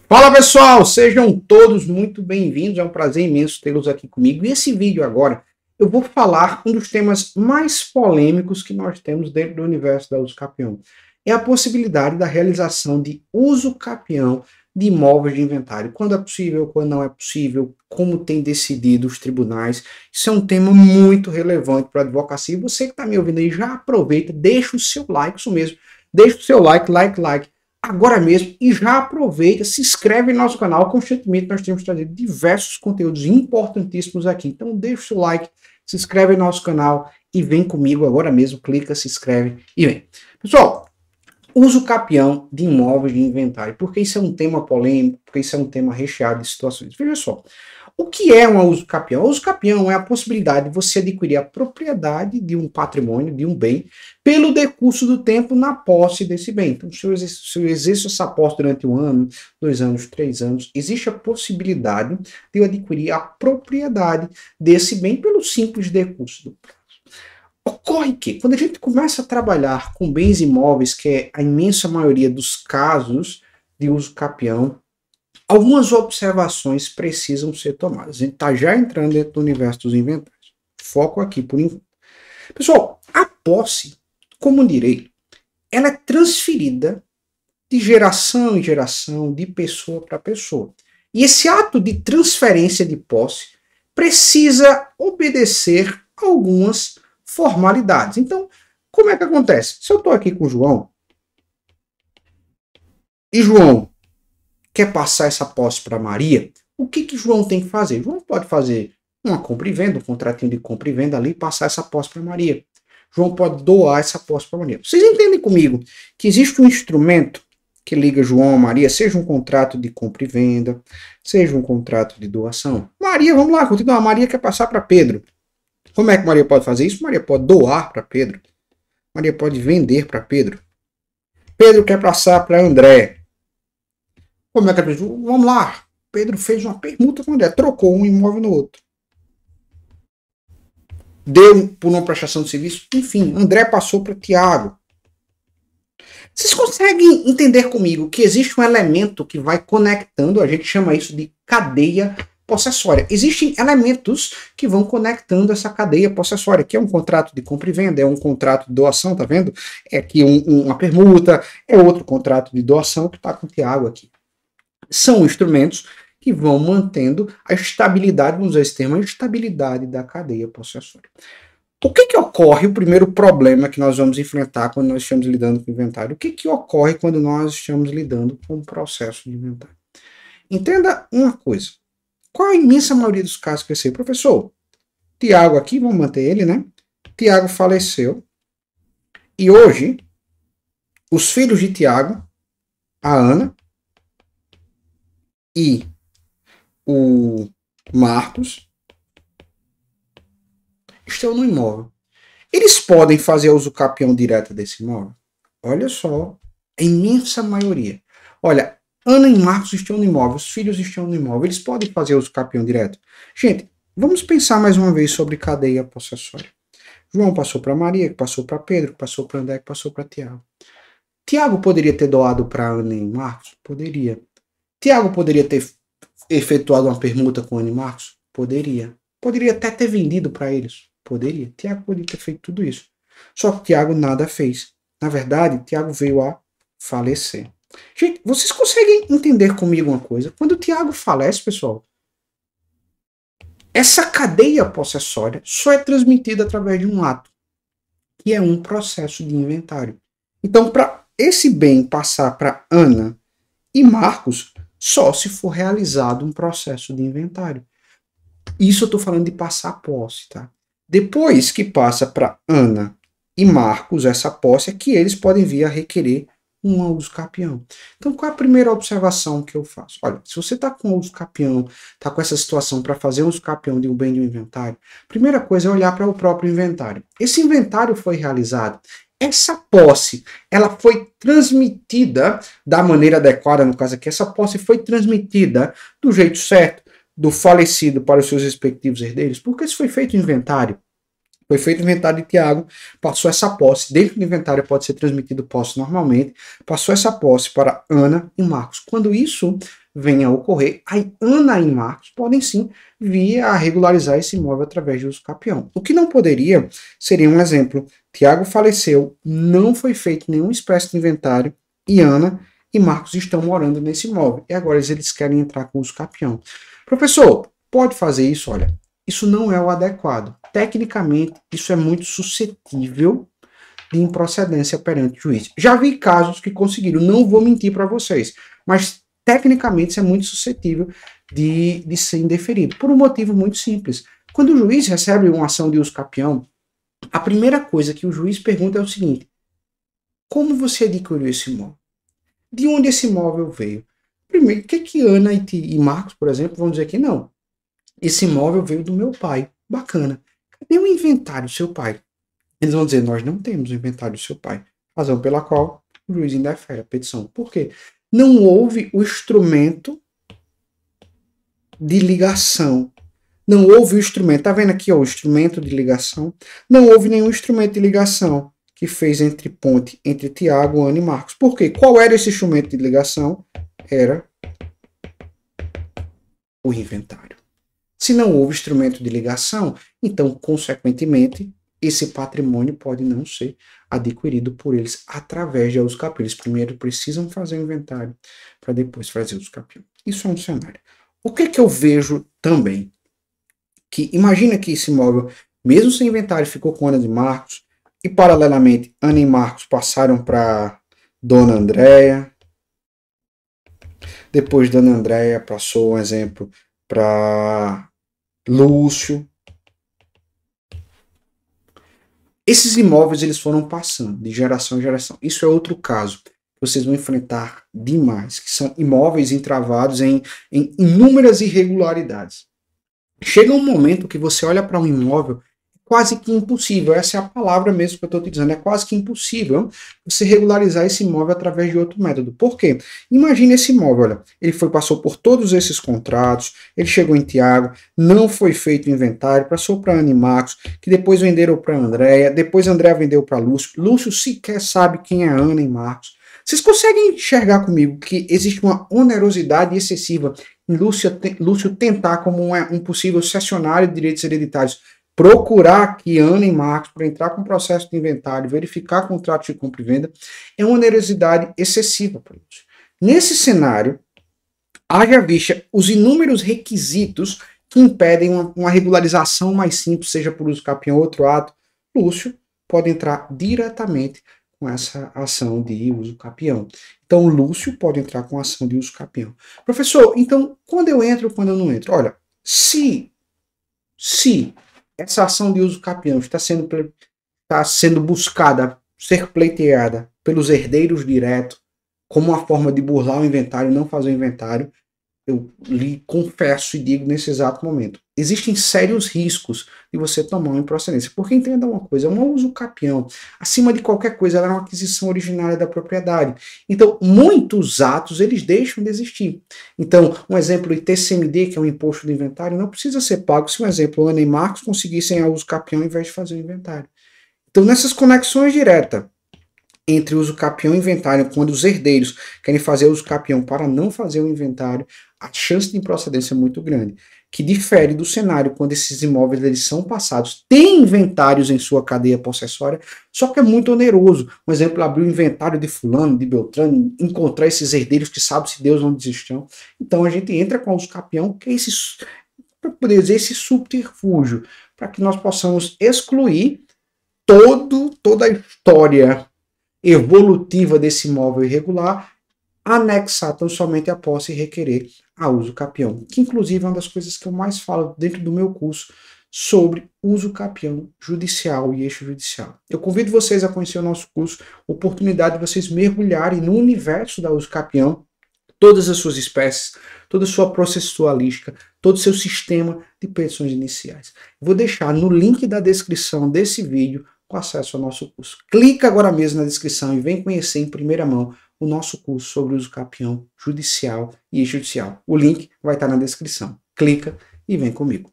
Fala pessoal, sejam todos muito bem-vindos, é um prazer imenso tê-los aqui comigo. E esse vídeo agora eu vou falar um dos temas mais polêmicos que nós temos dentro do universo da uso capião. É a possibilidade da realização de uso capião de imóveis de inventário. Quando é possível, quando não é possível, como tem decidido os tribunais. Isso é um tema muito relevante para a advocacia. Você que está me ouvindo aí, já aproveita, deixa o seu like, isso mesmo, deixa o seu like agora mesmo e já aproveita, se inscreve no nosso canal. Constantemente nós temos trazido diversos conteúdos importantíssimos aqui. Então deixa o seu like, se inscreve no nosso canal e vem comigo agora mesmo. Clica, se inscreve e vem. Pessoal, uso capião de imóveis de inventário, porque isso é um tema polêmico, porque isso é um tema recheado de situações. Veja só, o que é um uso capião? O uso capião é a possibilidade de você adquirir a propriedade de um patrimônio, de um bem, pelo decurso do tempo na posse desse bem. Então, se eu exerço essa posse durante 1 ano, 2 anos, 3 anos, existe a possibilidade de eu adquirir a propriedade desse bem pelo simples decurso do prazo. Ocorre que, quando a gente começa a trabalhar com bens imóveis, que é a imensa maioria dos casos de uso capião, algumas observações precisam ser tomadas. A gente está já entrando dentro do universo dos inventários. Foco aqui por enquanto. Pessoal, a posse, como um direito, ela é transferida de geração em geração, de pessoa para pessoa. E esse ato de transferência de posse precisa obedecer a algumas formalidades. Então, como é que acontece? Se eu estou aqui com o João, e João quer passar essa posse para Maria, o que João tem que fazer? João pode fazer uma compra e venda, um contratinho de compra e venda ali e passar essa posse para Maria. João pode doar essa posse para Maria. Vocês entendem comigo que existe um instrumento que liga João a Maria, seja um contrato de compra e venda, seja um contrato de doação. Maria, vamos lá, continuar. Maria quer passar para Pedro. Como é que Maria pode fazer isso? Maria pode doar para Pedro. Maria pode vender para Pedro. Pedro quer passar para André. Como é que é? Vamos lá. Pedro fez uma permuta com o André, trocou um imóvel no outro. Deu por uma prestação de serviço. Enfim, André passou para Tiago. Vocês conseguem entender comigo que existe um elemento que vai conectando, a gente chama isso de cadeia possessória. Existem elementos que vão conectando essa cadeia possessória, que é um contrato de compra e venda, é um contrato de doação, tá vendo? É aqui uma permuta, é outro contrato de doação que está com o Tiago aqui. São instrumentos que vão mantendo a estabilidade, vamos usar esse termo, a estabilidade da cadeia possessória. O que ocorre, o primeiro problema que nós vamos enfrentar quando nós estamos lidando com o inventário? O que ocorre quando nós estamos lidando com o processo de inventário? Entenda uma coisa. Qual a imensa maioria dos casos que eu sei? Professor, Tiago aqui, vamos manter ele, né? Tiago faleceu. E hoje, os filhos de Tiago, a Ana e o Marcos, estão no imóvel. Eles podem fazer uso capião direto desse imóvel? Olha só, a imensa maioria. Olha, Ana e Marcos estão no imóvel, os filhos estão no imóvel, eles podem fazer uso capião direto? Gente, vamos pensar mais uma vez sobre cadeia possessória. João passou para Maria, que passou para Pedro, que passou para André, que passou para Tiago. Tiago poderia ter doado para Ana e Marcos? Poderia. Tiago poderia ter efetuado uma permuta com Ana e Marcos? Poderia. Poderia até ter vendido para eles? Poderia. Tiago poderia ter feito tudo isso. Só que Tiago nada fez. Na verdade, Tiago veio a falecer. Gente, vocês conseguem entender comigo uma coisa? Quando o Tiago falece, pessoal, essa cadeia possessória só é transmitida através de um ato, que é um processo de inventário. Então, para esse bem passar para Ana e Marcos, só se for realizado um processo de inventário. Isso eu estou falando de passar a posse, tá? Depois que passa para Ana e Marcos essa posse, é que eles podem vir a requerer um uso capião. Então, qual é a primeira observação que eu faço? Olha, se você está com uso capião, está com essa situação para fazer uso capião de um bem de um inventário, a primeira coisa é olhar para o próprio inventário. Esse inventário foi realizado, essa posse, ela foi transmitida da maneira adequada, no caso aqui, essa posse foi transmitida do jeito certo, do falecido para os seus respectivos herdeiros, porque isso foi feito inventário. Foi feito o inventário de Tiago, passou essa posse, dentro do inventário pode ser transmitido posse normalmente, passou essa posse para Ana e Marcos. Quando isso venha a ocorrer, aí Ana e Marcos podem sim vir a regularizar esse imóvel através de uso capião. O que não poderia seria um exemplo: Tiago faleceu, não foi feito nenhuma espécie de inventário e Ana e Marcos estão morando nesse imóvel e agora eles querem entrar com uso capião. Professor, pode fazer isso? Olha, isso não é o adequado. Tecnicamente, isso é muito suscetível de improcedência perante o juiz. Já vi casos que conseguiram, não vou mentir para vocês, mas tecnicamente isso é muito suscetível de ser indeferido, por um motivo muito simples. Quando o juiz recebe uma ação de uso capião, a primeira coisa que o juiz pergunta é o seguinte: como você adquiriu esse imóvel? De onde esse imóvel veio? Primeiro, o que Ana e Marcos, por exemplo, vão dizer que não? Esse imóvel veio do meu pai. Bacana. Cadê o inventário do seu pai? Eles vão dizer: nós não temos o inventário do seu pai. Razão pela qual o juiz indefere a petição. Por quê? Não houve o instrumento de ligação. Não houve o instrumento. Tá vendo aqui, ó, o instrumento de ligação? Não houve nenhum instrumento de ligação que fez ponte entre Tiago, Ana e Marcos. Por quê? Qual era esse instrumento de ligação? Era o inventário. Se não houve instrumento de ligação, então, consequentemente, esse patrimônio pode não ser adquirido por eles através de uso capião. Eles primeiro precisam fazer o inventário para depois fazer uso capião. Isso é um cenário. O que eu vejo também? Que imagina que esse imóvel, mesmo sem inventário, ficou com Ana e Marcos, e paralelamente Ana e Marcos passaram para Dona Andréia. Depois Dona Andréia passou, um exemplo, para Lúcio. Esses imóveis eles foram passando de geração em geração. Isso é outro caso que vocês vão enfrentar demais, que são imóveis entravados em inúmeras irregularidades. Chega um momento que você olha para um imóvel, quase que impossível, essa é a palavra mesmo que eu estou te dizendo, é quase que impossível você regularizar esse imóvel através de outro método. Por quê? Imagine esse imóvel, olha, ele passou por todos esses contratos, ele chegou em Tiago, não foi feito o inventário, passou para Ana e Marcos, que depois venderam para Andréia, depois Andréia vendeu para Lúcio, Lúcio sequer sabe quem é Ana e Marcos. Vocês conseguem enxergar comigo que existe uma onerosidade excessiva em Lúcio tentar, como um possível cessionário de direitos hereditários, procurar aqui Ana e Marcos para entrar com processo de inventário, verificar contrato de compra e venda, é uma onerosidade excessiva para Lúcio. Nesse cenário, haja vista os inúmeros requisitos que impedem uma regularização mais simples, seja por uso capião ou outro ato, Lúcio pode entrar diretamente com essa ação de uso capião. Então, Lúcio pode entrar com ação de uso capião. Professor, então, quando eu entro ou quando eu não entro? Olha, se essa ação de uso capião está sendo buscada, ser pleiteada pelos herdeiros diretos, como uma forma de burlar o inventário e não fazer o inventário, eu lhe confesso e digo nesse exato momento, existem sérios riscos de você tomar uma improcedência. Porque entenda uma coisa, um uso capião, acima de qualquer coisa, ela é uma aquisição originária da propriedade. Então, muitos atos, eles deixam de existir. Então, um exemplo, ITCMD, que é o imposto do inventário, não precisa ser pago se, um exemplo, Ana e Marcos conseguissem a uso capião ao invés de fazer o inventário. Então, nessas conexões diretas entre uso capião e inventário, quando os herdeiros querem fazer uso capião para não fazer o inventário, a chance de improcedência é muito grande, que difere do cenário quando esses imóveis eles são passados, tem inventários em sua cadeia possessória, só que é muito oneroso. Um exemplo, abrir o inventário de fulano, de Beltrano, encontrar esses herdeiros que sabe se Deus onde estão. Então a gente entra com uso capião, que é para poder dizer, esse subterfúgio, para que nós possamos excluir toda a história evolutiva desse imóvel irregular, anexar tão somente a posse e requerer a uso capião, que inclusive é uma das coisas que eu mais falo dentro do meu curso sobre uso capião judicial e extrajudicial. Eu convido vocês a conhecer o nosso curso, oportunidade de vocês mergulharem no universo da uso capião, todas as suas espécies, toda a sua processualística, todo o seu sistema de petições iniciais. Vou deixar no link da descrição desse vídeo com acesso ao nosso curso. Clica agora mesmo na descrição e vem conhecer em primeira mão o nosso curso sobre uso capião judicial e extrajudicial. O link vai estar na descrição. Clica e vem comigo.